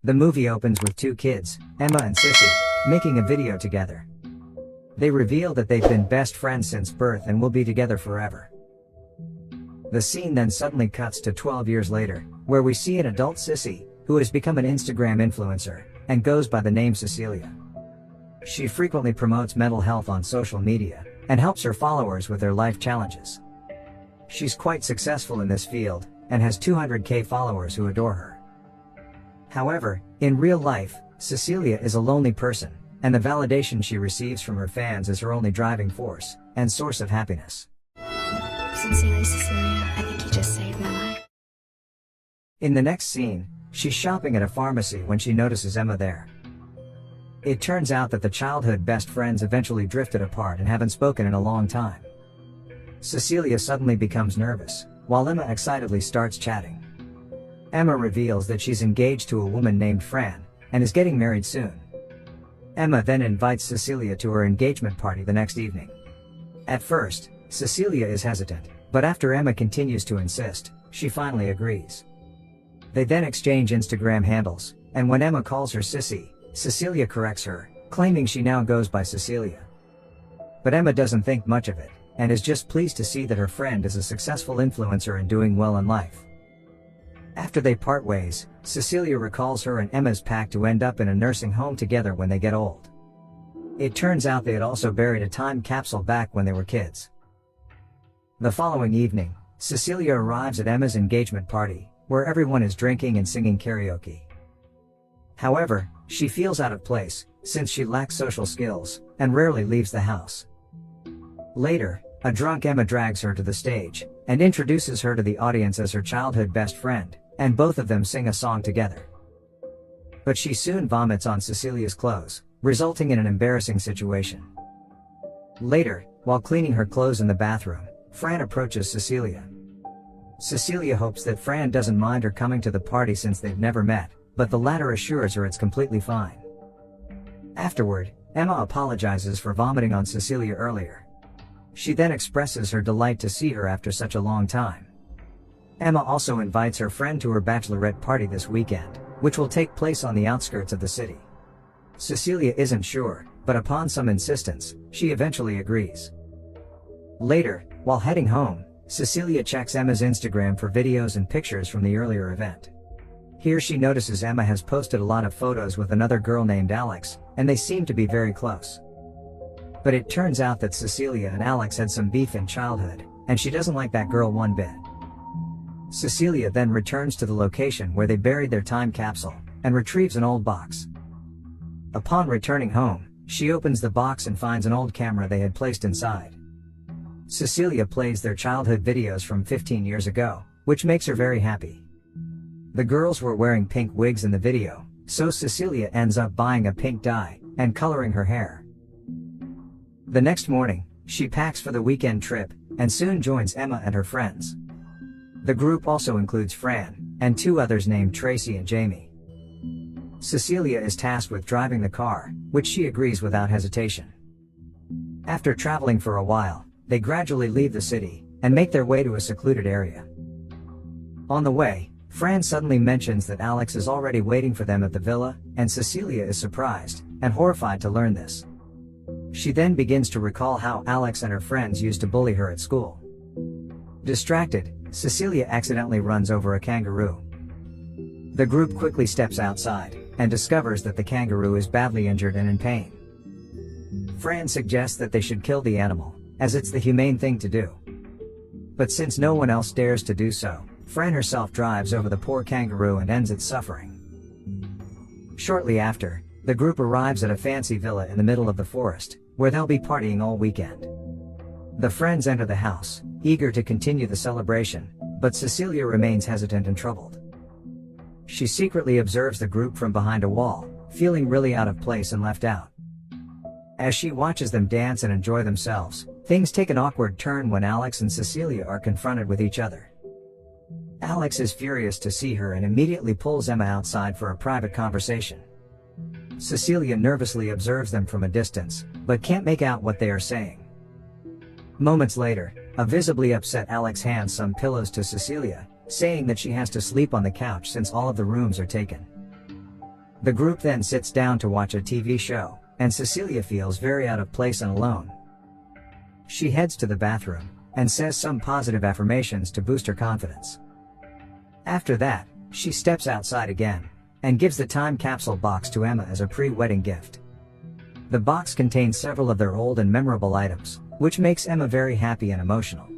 The movie opens with two kids, Emma and Sissy, making a video together. They reveal that they've been best friends since birth and will be together forever. The scene then suddenly cuts to 12 years later, where we see an adult Sissy, who has become an Instagram influencer, and goes by the name Cecilia. She frequently promotes mental health on social media, and helps her followers with their life challenges. She's quite successful in this field, and has 200k followers who adore her. However, in real life, Cecilia is a lonely person, and the validation she receives from her fans is her only driving force, and source of happiness. Sincerely, Cecilia, I think you just saved my life. In the next scene, she's shopping at a pharmacy when she notices Emma there. It turns out that the childhood best friends eventually drifted apart and haven't spoken in a long time. Cecilia suddenly becomes nervous, while Emma excitedly starts chatting. Emma reveals that she's engaged to a woman named Fran, and is getting married soon. Emma then invites Cecilia to her engagement party the next evening. At first, Cecilia is hesitant, but after Emma continues to insist, she finally agrees. They then exchange Instagram handles, and when Emma calls her Sissy, Cecilia corrects her, claiming she now goes by Cecilia. But Emma doesn't think much of it, and is just pleased to see that her friend is a successful influencer and doing well in life. After they part ways, Cecilia recalls her and Emma's pact to end up in a nursing home together when they get old. It turns out they had also buried a time capsule back when they were kids. The following evening, Cecilia arrives at Emma's engagement party, where everyone is drinking and singing karaoke. However, she feels out of place, since she lacks social skills, and rarely leaves the house. Later, a drunk Emma drags her to the stage, and introduces her to the audience as her childhood best friend, and both of them sing a song together. But she soon vomits on Cecilia's clothes, resulting in an embarrassing situation. Later, while cleaning her clothes in the bathroom, Fran approaches Cecilia. Cecilia hopes that Fran doesn't mind her coming to the party since they've never met, but the latter assures her it's completely fine. Afterward, Emma apologizes for vomiting on Cecilia earlier. She then expresses her delight to see her after such a long time. Emma also invites her friend to her bachelorette party this weekend, which will take place on the outskirts of the city. Cecilia isn't sure, but upon some insistence, she eventually agrees. Later, while heading home, Cecilia checks Emma's Instagram for videos and pictures from the earlier event. Here she notices Emma has posted a lot of photos with another girl named Alex, and they seem to be very close. But it turns out that Cecilia and Alex had some beef in childhood, and she doesn't like that girl one bit. Cecilia then returns to the location where they buried their time capsule, and retrieves an old box. Upon returning home, she opens the box and finds an old camera they had placed inside. Cecilia plays their childhood videos from 15 years ago, which makes her very happy. The girls were wearing pink wigs in the video, so Cecilia ends up buying a pink dye, and coloring her hair. The next morning, she packs for the weekend trip, and soon joins Emma and her friends. The group also includes Fran, and two others named Tracy and Jamie. Cecilia is tasked with driving the car, which she agrees without hesitation. After traveling for a while, they gradually leave the city, and make their way to a secluded area. On the way, Fran suddenly mentions that Alex is already waiting for them at the villa, and Cecilia is surprised, and horrified to learn this. She then begins to recall how Alex and her friends used to bully her at school. Distracted, Cecilia accidentally runs over a kangaroo. The group quickly steps outside, and discovers that the kangaroo is badly injured and in pain. Fran suggests that they should kill the animal, as it's the humane thing to do. But since no one else dares to do so, Fran herself drives over the poor kangaroo and ends its suffering. Shortly after, the group arrives at a fancy villa in the middle of the forest, where they'll be partying all weekend. The friends enter the house, eager to continue the celebration, but Cecilia remains hesitant and troubled. She secretly observes the group from behind a wall, feeling really out of place and left out. As she watches them dance and enjoy themselves, things take an awkward turn when Alex and Cecilia are confronted with each other. Alex is furious to see her and immediately pulls Emma outside for a private conversation. Cecilia nervously observes them from a distance, but can't make out what they are saying. Moments later, a visibly upset Alex hands some pillows to Cecilia, saying that she has to sleep on the couch since all of the rooms are taken. The group then sits down to watch a TV show, and Cecilia feels very out of place and alone. She heads to the bathroom, and says some positive affirmations to boost her confidence. After that, she steps outside again, and gives the time capsule box to Emma as a pre-wedding gift. The box contains several of their old and memorable items, which makes Emma very happy and emotional.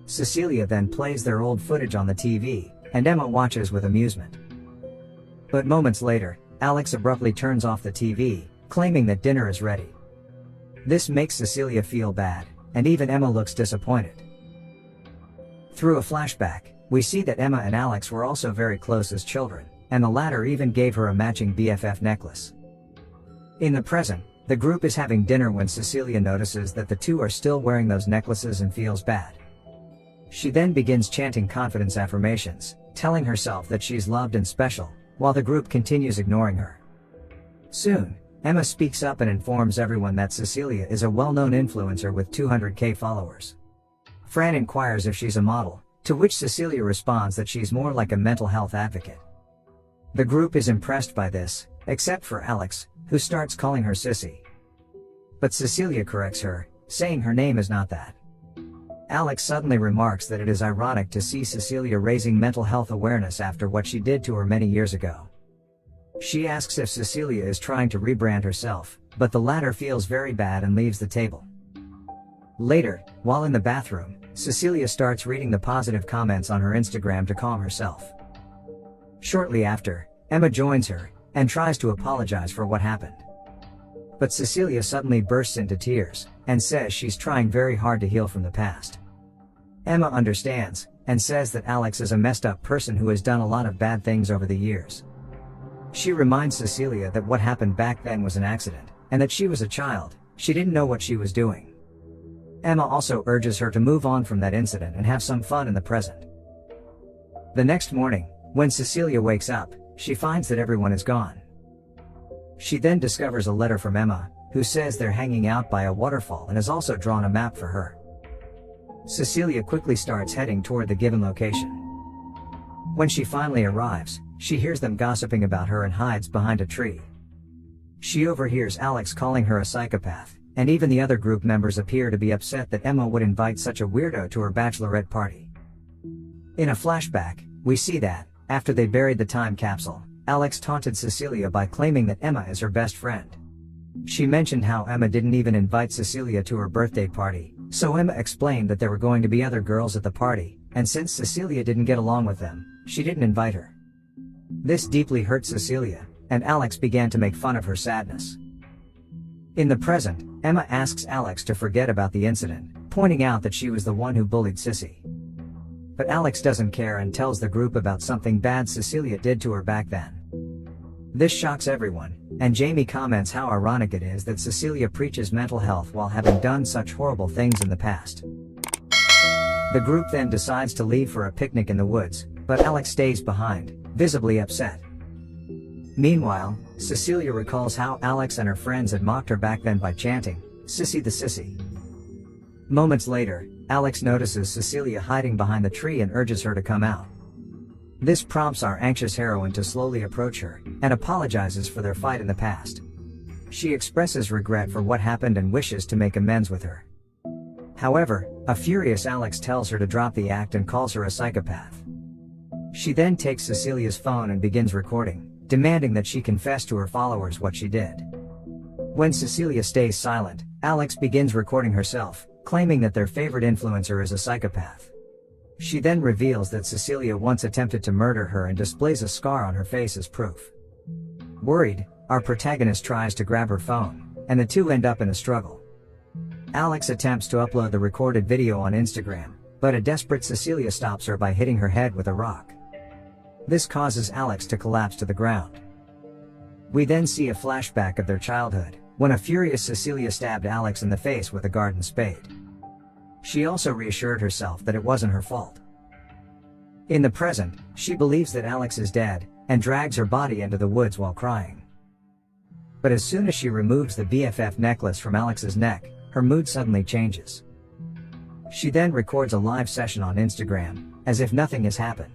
Cecilia then plays their old footage on the TV, and Emma watches with amusement. But moments later, Alex abruptly turns off the TV, claiming that dinner is ready. This makes Cecilia feel bad, and even Emma looks disappointed. Through a flashback, we see that Emma and Alex were also very close as children, and the latter even gave her a matching BFF necklace. In the present, the group is having dinner when Cecilia notices that the two are still wearing those necklaces and feels bad. She then begins chanting confidence affirmations, telling herself that she's loved and special, while the group continues ignoring her. Soon, Emma speaks up and informs everyone that Cecilia is a well-known influencer with 200k followers. Fran inquires if she's a model, to which Cecilia responds that she's more like a mental health advocate. The group is impressed by this, except for Alex, who starts calling her Sissy. But Cecilia corrects her, saying her name is not that. Alex suddenly remarks that it is ironic to see Cecilia raising mental health awareness after what she did to her many years ago. She asks if Cecilia is trying to rebrand herself, but the latter feels very bad and leaves the table. Later, while in the bathroom, Cecilia starts reading the positive comments on her Instagram to calm herself. Shortly after, Emma joins her, and tries to apologize for what happened. But Cecilia suddenly bursts into tears, and says she's trying very hard to heal from the past. Emma understands, and says that Alex is a messed up person who has done a lot of bad things over the years. She reminds Cecilia that what happened back then was an accident, and that she was a child, she didn't know what she was doing. Emma also urges her to move on from that incident and have some fun in the present. The next morning, when Cecilia wakes up, she finds that everyone is gone. She then discovers a letter from Emma, who says they're hanging out by a waterfall and has also drawn a map for her. Cecilia quickly starts heading toward the given location. When she finally arrives, she hears them gossiping about her and hides behind a tree. She overhears Alex calling her a psychopath, and even the other group members appear to be upset that Emma would invite such a weirdo to her bachelorette party. In a flashback, we see that, after they buried the time capsule, Alex taunted Cecilia by claiming that Emma is her best friend. She mentioned how Emma didn't even invite Cecilia to her birthday party, so Emma explained that there were going to be other girls at the party, and since Cecilia didn't get along with them, she didn't invite her. This deeply hurt Cecilia, and Alex began to make fun of her sadness. In the present, Emma asks Alex to forget about the incident, pointing out that she was the one who bullied Sissy. But Alex doesn't care and tells the group about something bad Cecilia did to her back then. This shocks everyone, and Jamie comments how ironic it is that Cecilia preaches mental health while having done such horrible things in the past. The group then decides to leave for a picnic in the woods, but Alex stays behind, visibly upset. Meanwhile, Cecilia recalls how Alex and her friends had mocked her back then by chanting, "Sissy the Sissy." Moments later, Alex notices Cecilia hiding behind the tree and urges her to come out. This prompts our anxious heroine to slowly approach her, and apologizes for their fight in the past. She expresses regret for what happened and wishes to make amends with her. However, a furious Alex tells her to drop the act and calls her a psychopath. She then takes Cecilia's phone and begins recording, demanding that she confess to her followers what she did. When Cecilia stays silent, Alex begins recording herself, claiming that their favorite influencer is a psychopath. She then reveals that Cecilia once attempted to murder her and displays a scar on her face as proof. Worried, our protagonist tries to grab her phone, and the two end up in a struggle. Alex attempts to upload the recorded video on Instagram, but a desperate Cecilia stops her by hitting her head with a rock. This causes Alex to collapse to the ground. We then see a flashback of their childhood, when a furious Cecilia stabbed Alex in the face with a garden spade. She also reassured herself that it wasn't her fault. In the present, she believes that Alex is dead, and drags her body into the woods while crying. But as soon as she removes the BFF necklace from Alex's neck, her mood suddenly changes. She then records a live session on Instagram, as if nothing has happened.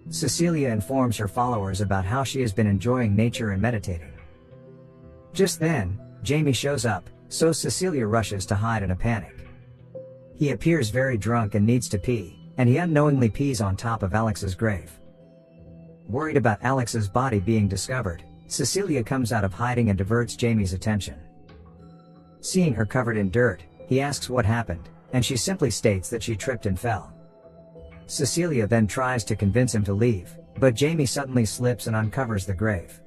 Cecilia informs her followers about how she has been enjoying nature and meditating. Just then, Jamie shows up, so Cecilia rushes to hide in a panic. He appears very drunk and needs to pee, and he unknowingly pees on top of Alex's grave. Worried about Alex's body being discovered, Cecilia comes out of hiding and diverts Jamie's attention. Seeing her covered in dirt, he asks what happened, and she simply states that she tripped and fell. Cecilia then tries to convince him to leave, but Jamie suddenly slips and uncovers the grave.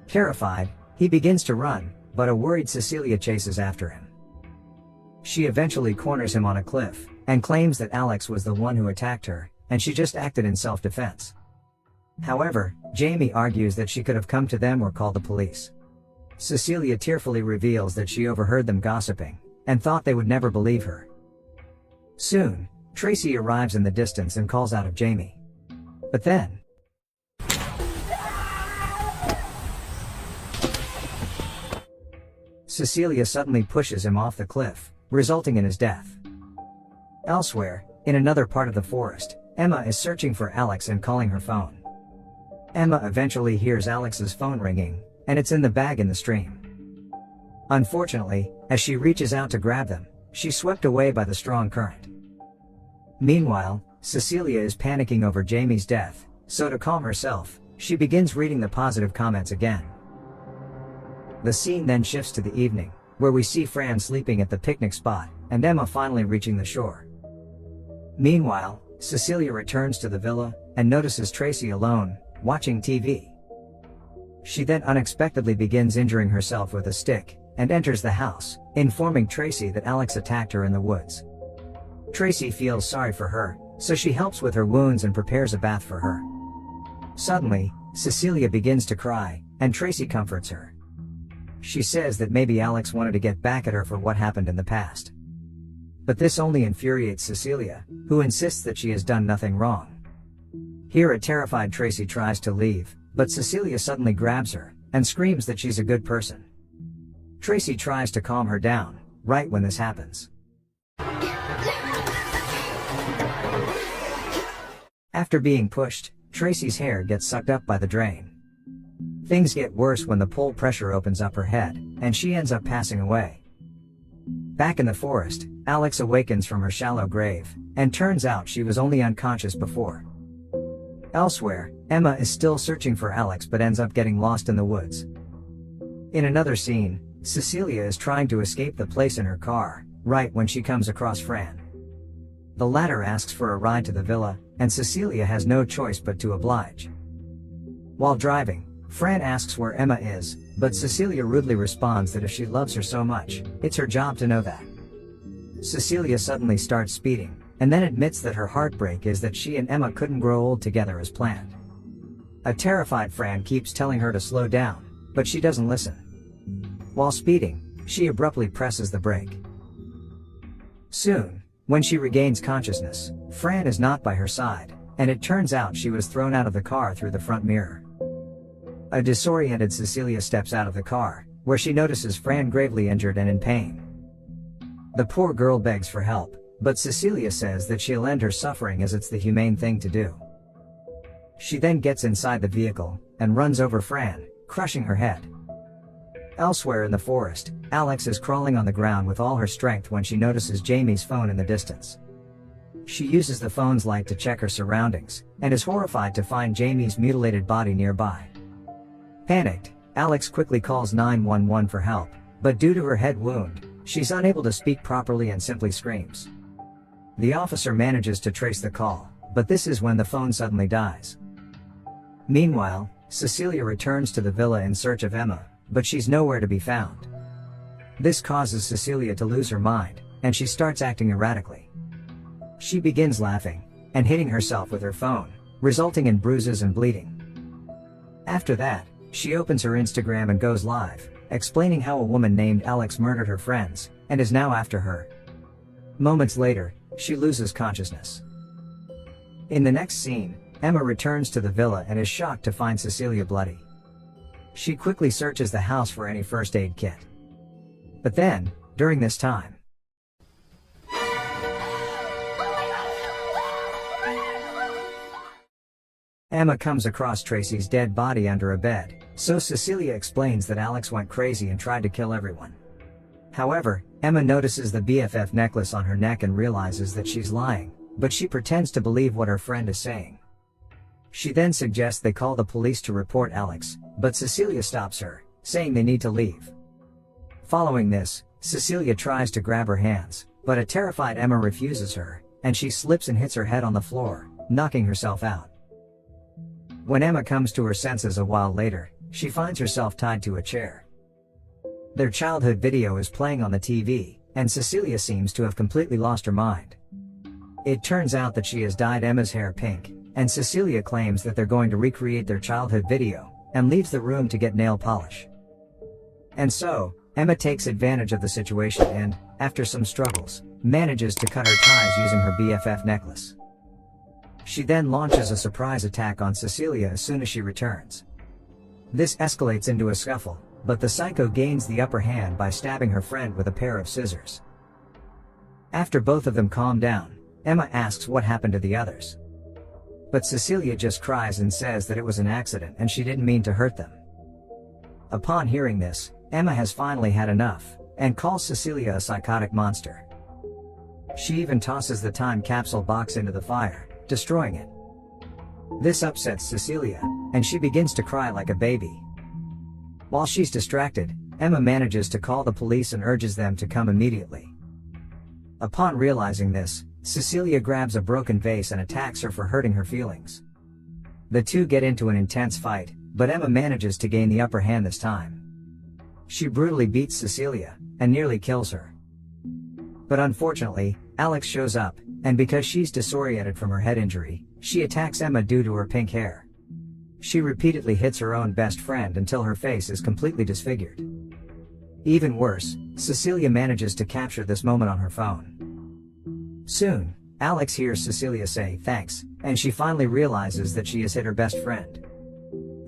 Terrified, he begins to run, but a worried Cecilia chases after him. She eventually corners him on a cliff, and claims that Alex was the one who attacked her, and she just acted in self-defense. However, Jamie argues that she could have come to them or called the police. Cecilia tearfully reveals that she overheard them gossiping, and thought they would never believe her. Soon, Tracy arrives in the distance and calls out of Jamie. But then, Cecilia suddenly pushes him off the cliff, resulting in his death. Elsewhere, in another part of the forest, Emma is searching for Alex and calling her phone. Emma eventually hears Alex's phone ringing, and it's in the bag in the stream. Unfortunately, as she reaches out to grab them, she's swept away by the strong current. Meanwhile, Cecilia is panicking over Jamie's death, so to calm herself, she begins reading the positive comments again. The scene then shifts to the evening, where we see Fran sleeping at the picnic spot, and Emma finally reaching the shore. Meanwhile, Cecilia returns to the villa, and notices Tracy alone, watching TV. She then unexpectedly begins injuring herself with a stick, and enters the house, informing Tracy that Alex attacked her in the woods. Tracy feels sorry for her, so she helps with her wounds and prepares a bath for her. Suddenly, Cecilia begins to cry, and Tracy comforts her. She says that maybe Alex wanted to get back at her for what happened in the past. But this only infuriates Cecilia, who insists that she has done nothing wrong. Here a terrified Tracy tries to leave, but Cecilia suddenly grabs her, and screams that she's a good person. Tracy tries to calm her down, right when this happens. After being pushed, Tracy's hair gets sucked up by the drain. Things get worse when the pull pressure opens up her head, and she ends up passing away. Back in the forest, Alex awakens from her shallow grave, and turns out she was only unconscious before. Elsewhere, Emma is still searching for Alex but ends up getting lost in the woods. In another scene, Cecilia is trying to escape the place in her car, right when she comes across Fran. The latter asks for a ride to the villa, and Cecilia has no choice but to oblige. While driving, Fran asks where Emma is, but Cecilia rudely responds that if she loves her so much, it's her job to know that. Cecilia suddenly starts speeding, and then admits that her heartbreak is that she and Emma couldn't grow old together as planned. A terrified Fran keeps telling her to slow down, but she doesn't listen. While speeding, she abruptly presses the brake. Soon, when she regains consciousness, Fran is not by her side, and it turns out she was thrown out of the car through the front mirror. A disoriented Cecilia steps out of the car, where she notices Fran gravely injured and in pain. The poor girl begs for help, but Cecilia says that she'll end her suffering as it's the humane thing to do. She then gets inside the vehicle, and runs over Fran, crushing her head. Elsewhere in the forest, Alex is crawling on the ground with all her strength when she notices Jamie's phone in the distance. She uses the phone's light to check her surroundings, and is horrified to find Jamie's mutilated body nearby. Panicked, Alex quickly calls 911 for help, but due to her head wound, she's unable to speak properly and simply screams. The officer manages to trace the call, but this is when the phone suddenly dies. Meanwhile, Cecilia returns to the villa in search of Emma, but she's nowhere to be found. This causes Cecilia to lose her mind, and she starts acting erratically. She begins laughing, and hitting herself with her phone, resulting in bruises and bleeding. After that, she opens her Instagram and goes live, explaining how a woman named Alex murdered her friends, and is now after her. Moments later, she loses consciousness. In the next scene, Emma returns to the villa and is shocked to find Cecilia bloody. She quickly searches the house for any first aid kit. But then, during this time, Emma comes across Tracy's dead body under a bed, so Cecilia explains that Alex went crazy and tried to kill everyone. However, Emma notices the BFF necklace on her neck and realizes that she's lying, but she pretends to believe what her friend is saying. She then suggests they call the police to report Alex, but Cecilia stops her, saying they need to leave. Following this, Cecilia tries to grab her hands, but a terrified Emma refuses her, and she slips and hits her head on the floor, knocking herself out. When Emma comes to her senses a while later, she finds herself tied to a chair. Their childhood video is playing on the TV, and Cecilia seems to have completely lost her mind. It turns out that she has dyed Emma's hair pink, and Cecilia claims that they're going to recreate their childhood video, and leaves the room to get nail polish. And so, Emma takes advantage of the situation and, after some struggles, manages to cut her ties using her BFF necklace. She then launches a surprise attack on Cecilia as soon as she returns. This escalates into a scuffle, but the psycho gains the upper hand by stabbing her friend with a pair of scissors. After both of them calm down, Emma asks what happened to the others. But Cecilia just cries and says that it was an accident and she didn't mean to hurt them. Upon hearing this, Emma has finally had enough, and calls Cecilia a psychotic monster. She even tosses the time capsule box into the fire, destroying it. This upsets Cecilia, and she begins to cry like a baby. While she's distracted, Emma manages to call the police and urges them to come immediately. Upon realizing this, Cecilia grabs a broken vase and attacks her for hurting her feelings. The two get into an intense fight, but Emma manages to gain the upper hand this time. She brutally beats Cecilia, and nearly kills her. But unfortunately, Alex shows up, and because she's disoriented from her head injury, she attacks Emma due to her pink hair. She repeatedly hits her own best friend until her face is completely disfigured. Even worse, Cecilia manages to capture this moment on her phone. Soon, Alex hears Cecilia say thanks, and she finally realizes that she has hit her best friend.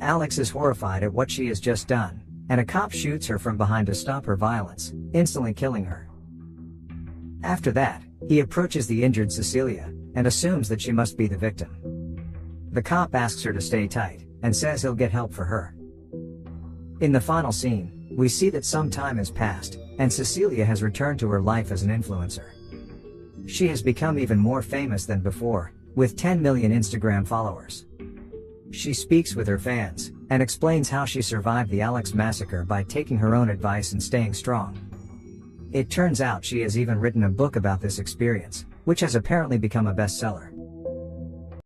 Alex is horrified at what she has just done, and a cop shoots her from behind to stop her violence, instantly killing her. After that, he approaches the injured Cecilia, and assumes that she must be the victim. The cop asks her to stay tight, and says he'll get help for her. In the final scene, we see that some time has passed, and Cecilia has returned to her life as an influencer. She has become even more famous than before, with 10 million Instagram followers. She speaks with her fans, and explains how she survived the Alex massacre by taking her own advice and staying strong. It turns out she has even written a book about this experience, which has apparently become a bestseller.